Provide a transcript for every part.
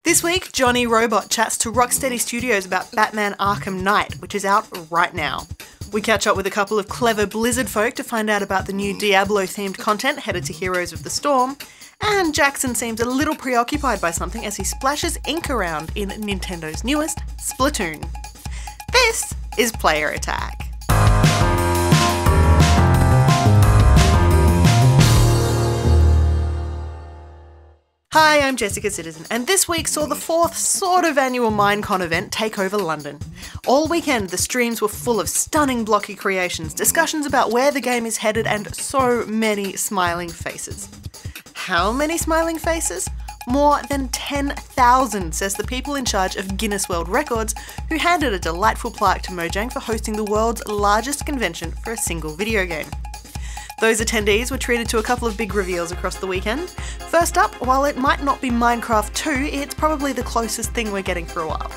This week, Jonny Robot chats to Rocksteady Studios about Batman Arkham Knight, which is out right now. We catch up with a couple of clever Blizzard folk to find out about the new Diablo-themed content headed to Heroes of the Storm, and Jackson seems a little preoccupied by something as he splashes ink around in Nintendo's newest, Splatoon. This is Player Attack. Hi, I'm Jessica Citizen, and this week saw the fourth sort of annual Minecon event take over London. All weekend, the streams were full of stunning blocky creations, discussions about where the game is headed, and so many smiling faces. How many smiling faces? More than 10,000, says the people in charge of Guinness World Records, who handed a delightful plaque to Mojang for hosting the world's largest convention for a single video game. Those attendees were treated to a couple of big reveals across the weekend. First up, while it might not be Minecraft 2, it's probably the closest thing we're getting for a while.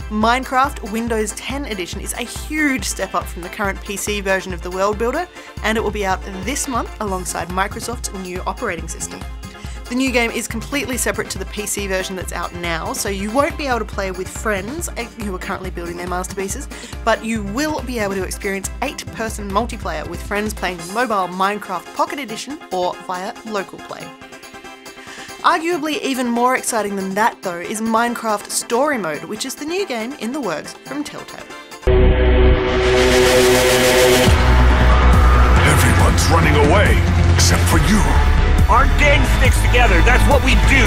Minecraft Windows 10 Edition is a huge step up from the current PC version of the World Builder, and it will be out this month alongside Microsoft's new operating system. The new game is completely separate to the PC version that's out now, so you won't be able to play with friends who are currently building their masterpieces, but you will be able to experience 8-person multiplayer with friends playing mobile Minecraft Pocket Edition or via local play. Arguably even more exciting than that though is Minecraft Story Mode, which is the new game in the works from Telltale. Everyone's running away, except for you. Our gang sticks together, that's what we do.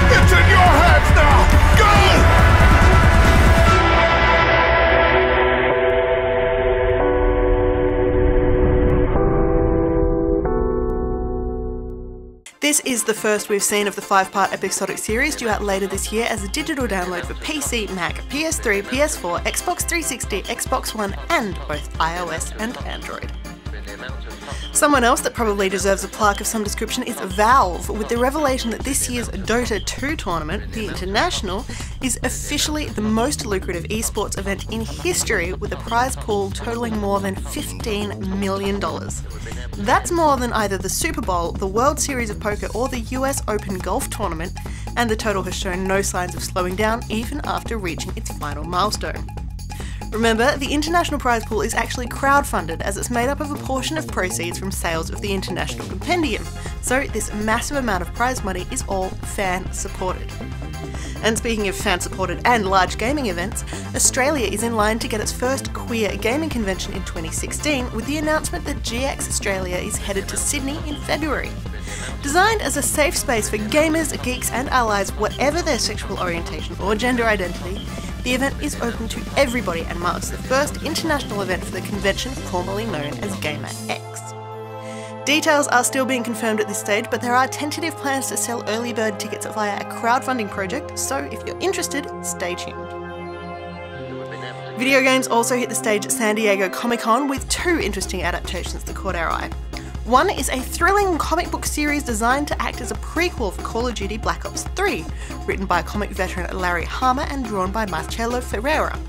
It's in your hands now! Go! This is the first we've seen of the 5-part episodic series due out later this year as a digital download for PC, Mac, PS3, PS4, Xbox 360, Xbox One, and both iOS and Android. Someone else that probably deserves a plaque of some description is Valve, with the revelation that this year's Dota 2 tournament, the International, is officially the most lucrative esports event in history, with a prize pool totaling more than $15 million. That's more than either the Super Bowl, the World Series of Poker, or the US Open Golf Tournament, and the total has shown no signs of slowing down even after reaching its final milestone. Remember, the International Prize Pool is actually crowdfunded as it's made up of a portion of proceeds from sales of the International Compendium, so this massive amount of prize money is all fan-supported. And speaking of fan-supported and large gaming events, Australia is in line to get its first queer gaming convention in 2016 with the announcement that GX Australia is headed to Sydney in February. Designed as a safe space for gamers, geeks and allies whatever their sexual orientation or gender identity, the event is open to everybody and marks the first international event for the convention formerly known as Gamer X. Details are still being confirmed at this stage, but there are tentative plans to sell early bird tickets via a crowdfunding project, so if you're interested, stay tuned. Video games also hit the stage at San Diego Comic-Con with 2 interesting adaptations that caught our eye. One is a thrilling comic book series designed to act as a prequel for Call of Duty Black Ops 3, written by comic veteran Larry Hama and drawn by Marcelo Ferreira.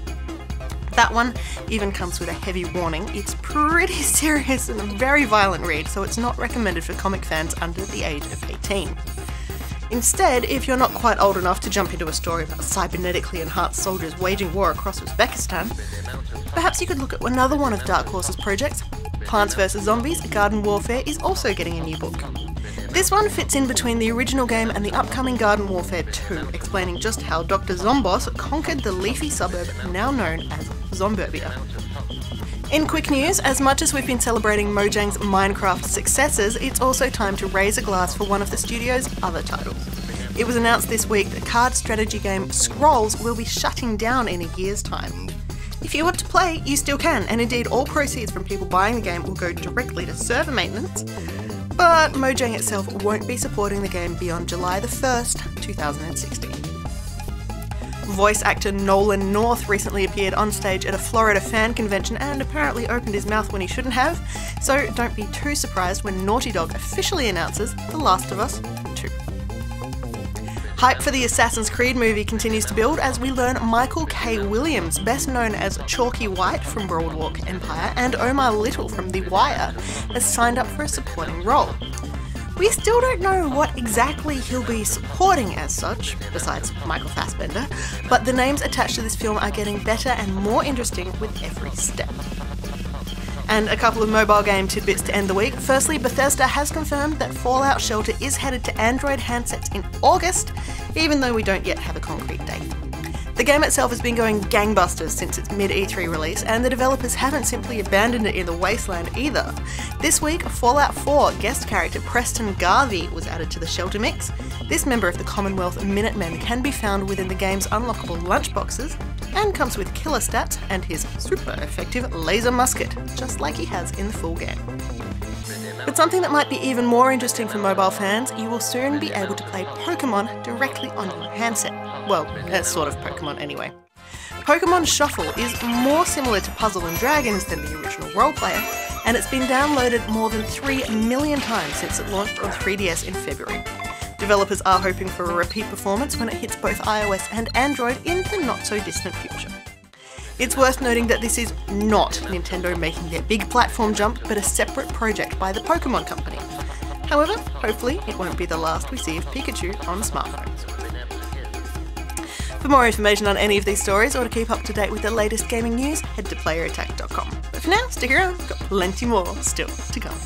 That one even comes with a heavy warning. It's pretty serious and a very violent read, so it's not recommended for comic fans under the age of 18. Instead, if you're not quite old enough to jump into a story about cybernetically enhanced soldiers waging war across Uzbekistan, perhaps you could look at another one of Dark Horse's projects. Plants vs Zombies Garden Warfare is also getting a new book. This one fits in between the original game and the upcoming Garden Warfare 2, explaining just how Dr. Zombos conquered the leafy suburb now known as Zomburbia. In quick news, as much as we've been celebrating Mojang's Minecraft successes, it's also time to raise a glass for one of the studio's other titles. It was announced this week that card strategy game Scrolls will be shutting down in a year's time. If you want to play, you still can, and indeed all proceeds from people buying the game will go directly to server maintenance, but Mojang itself won't be supporting the game beyond July the 1st, 2016. Voice actor Nolan North recently appeared on stage at a Florida fan convention and apparently opened his mouth when he shouldn't have, so don't be too surprised when Naughty Dog officially announces The Last of Us 2. Hype for the Assassin's Creed movie continues to build as we learn Michael K. Williams, best known as Chalky White from Boardwalk Empire and Omar Little from The Wire, has signed up for a supporting role. We still don't know what exactly he'll be supporting as such, besides Michael Fassbender, but the names attached to this film are getting better and more interesting with every step. And a couple of mobile game tidbits to end the week. Firstly, Bethesda has confirmed that Fallout Shelter is headed to Android handsets in August, even though we don't yet have a concrete date. The game itself has been going gangbusters since its mid-E3 release, and the developers haven't simply abandoned it in the wasteland either. This week, Fallout 4 guest character Preston Garvey was added to the Shelter mix. This member of the Commonwealth Minutemen can be found within the game's unlockable lunchboxes, and comes with killer stats and his super effective laser musket, just like he has in the full game. But something that might be even more interesting for mobile fans, you will soon be able to play Pokemon directly on your handset. Well, sort of Pokemon anyway. Pokemon Shuffle is more similar to Puzzle & Dragons than the original role player, and it's been downloaded more than 3 million times since it launched on 3DS in February. Developers are hoping for a repeat performance when it hits both iOS and Android in the not-so-distant future. It's worth noting that this is not Nintendo making their big platform jump, but a separate project by the Pokemon Company. However, hopefully it won't be the last we see of Pikachu on smartphones. For more information on any of these stories, or to keep up to date with the latest gaming news, head to playerattack.com. But for now, stick around, we've got plenty more still to come.